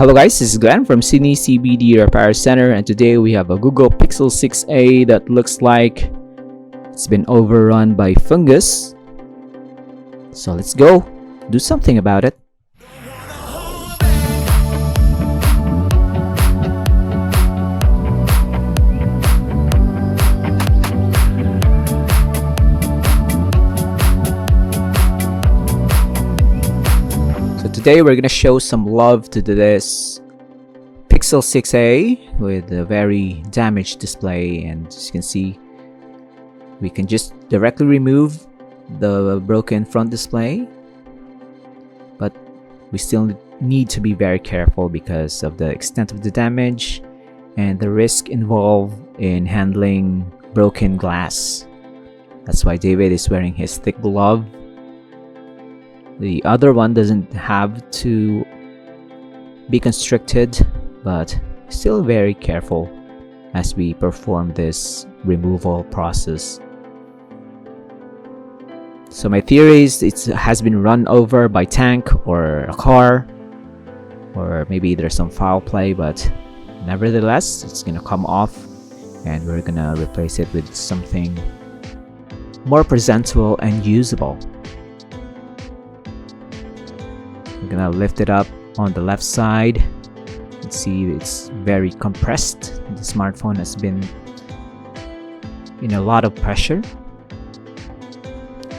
Hello guys, this is Glenn from Sydney CBD Repair Center, and today we have a Google Pixel 6a that looks like it's been overrun by fungus. So let's go do something about it. Today we're gonna show some love to this Pixel 6a with a very damaged display, and as you can see, we can just directly remove the broken front display, but we still need to be very careful because of the extent of the damage and the risk involved in handling broken glass. That's why David is wearing his thick glove. The other one doesn't have to be constricted, but still very careful as we perform this removal process. So my theory is it has been run over by tank or a car, or maybe there's some foul play, but nevertheless it's gonna come off and we're gonna replace it with something more presentable and usable. We're gonna lift it up on the left side. You can see it's very compressed. The smartphone has been in a lot of pressure.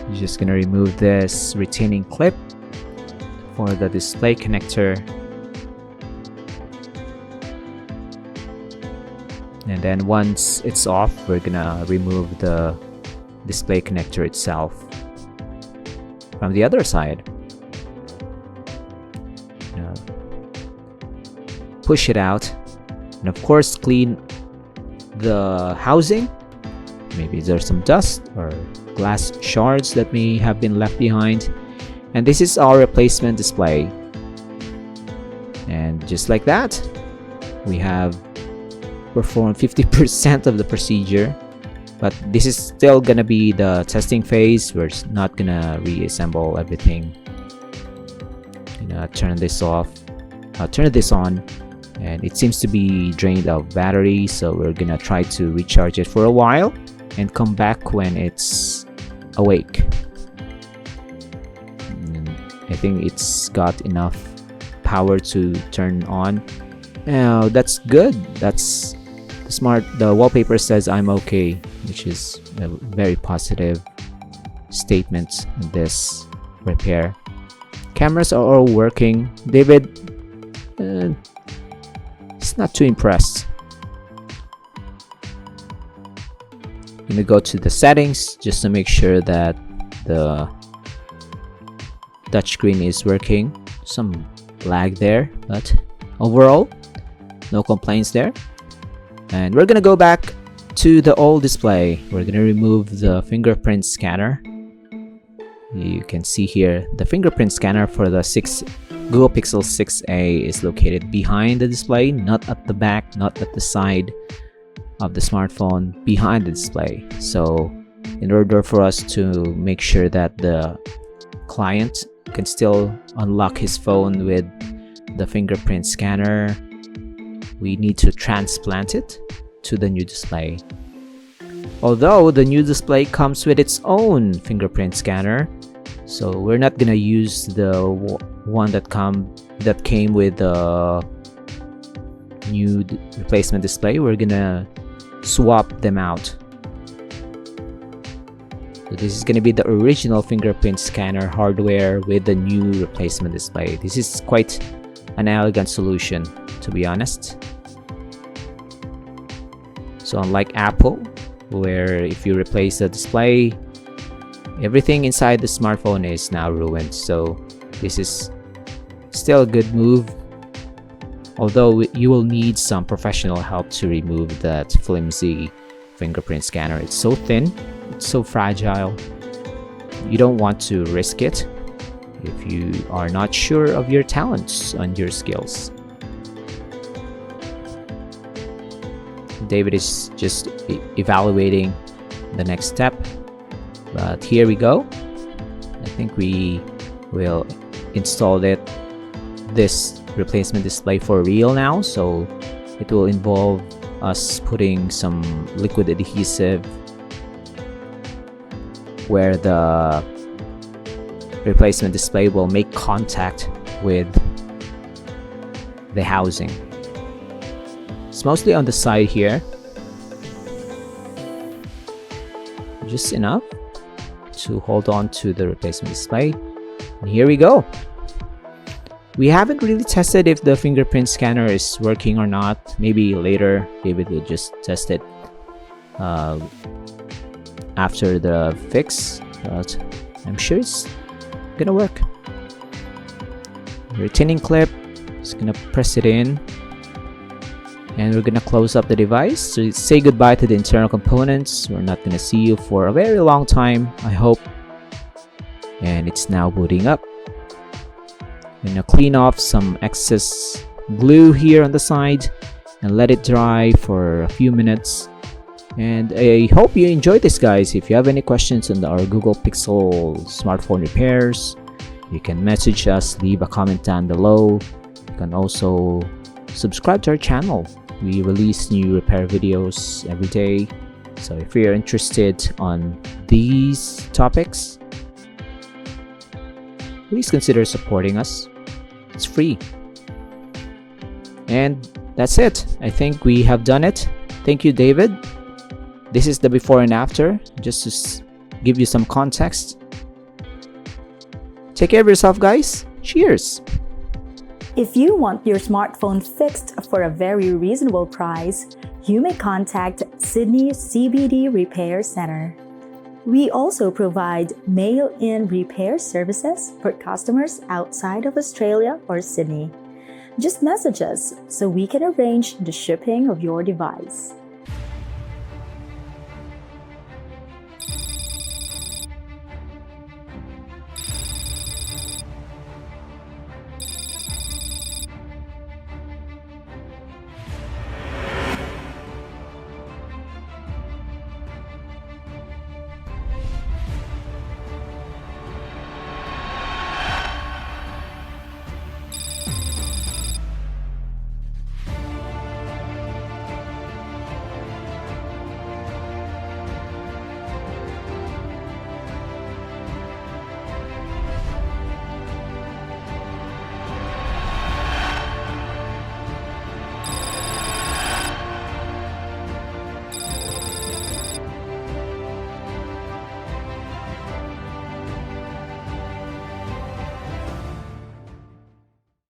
You're just gonna remove this retaining clip for the display connector, and then once it's off, we're gonna remove the display connector itself from the other side. Push it out, and of course clean the housing. Maybe there's some dust or glass shards that may have been left behind, and this is our replacement display. And just like that, we have performed 50% of the procedure, but this is still gonna be the testing phase. We're not gonna reassemble everything. Turn this off, turn this on, and it seems to be drained of battery, so we're gonna try to recharge it for a while and come back when it's awake. And I think it's got enough power to turn on. Now that's good. That's smart. The wallpaper says I'm okay, which is a very positive statement in this repair. Cameras are all working. David is not too impressed. I'm gonna go to the settings just to make sure that the touchscreen is working. Some lag there, but overall no complaints there. And we're gonna go back to the old display. We're gonna remove the fingerprint scanner. You can see here the fingerprint scanner for the Google Pixel 6a is located behind the display, not at the back, not at the side of the smartphone, behind the display. So in order for us to make sure that the client can still unlock his phone with the fingerprint scanner, we need to transplant it to the new display. Although the new display comes with its own fingerprint scanner, so we're not gonna use the one that came with the new replacement display. We're gonna swap them out. So this is gonna be the original fingerprint scanner hardware with the new replacement display. This is quite an elegant solution, to be honest. So unlike Apple, where if you replace the display, everything inside the smartphone is now ruined. So this is still a good move, although you will need some professional help to remove that flimsy fingerprint scanner. It's so thin, it's so fragile. You don't want to risk it if you are not sure of your talents and your skills. David is just evaluating the next step, but here we go. I think we will install this replacement display for real now, so it will involve us putting some liquid adhesive where the replacement display will make contact with the housing. It's mostly on the side here, just enough to hold on to the replacement display. And here we go. We haven't really tested if the fingerprint scanner is working or not. Maybe later David will just test it after the fix, but I'm sure it's gonna work. Retaining clip, just gonna press it in, and we're gonna close up the device. So say goodbye to the internal components. We're not gonna see you for a very long time, I hope. And it's now booting up. I'm gonna clean off some excess glue here on the side and let it dry for a few minutes. And I hope you enjoyed this, guys. If you have any questions on our Google Pixel smartphone repairs, you can message us, leave a comment down below. You can also subscribe to our channel. We release new repair videos every day. So if you're interested on these topics, please consider supporting us. It's free. And that's it. I think we have done it. Thank you, David. This is the before and after, just to give you some context. Take care of yourself, guys. Cheers. If you want your smartphone fixed for a very reasonable price, you may contact Sydney CBD Repair Center. We also provide mail-in repair services for customers outside of Australia or Sydney. Just message us so we can arrange the shipping of your device.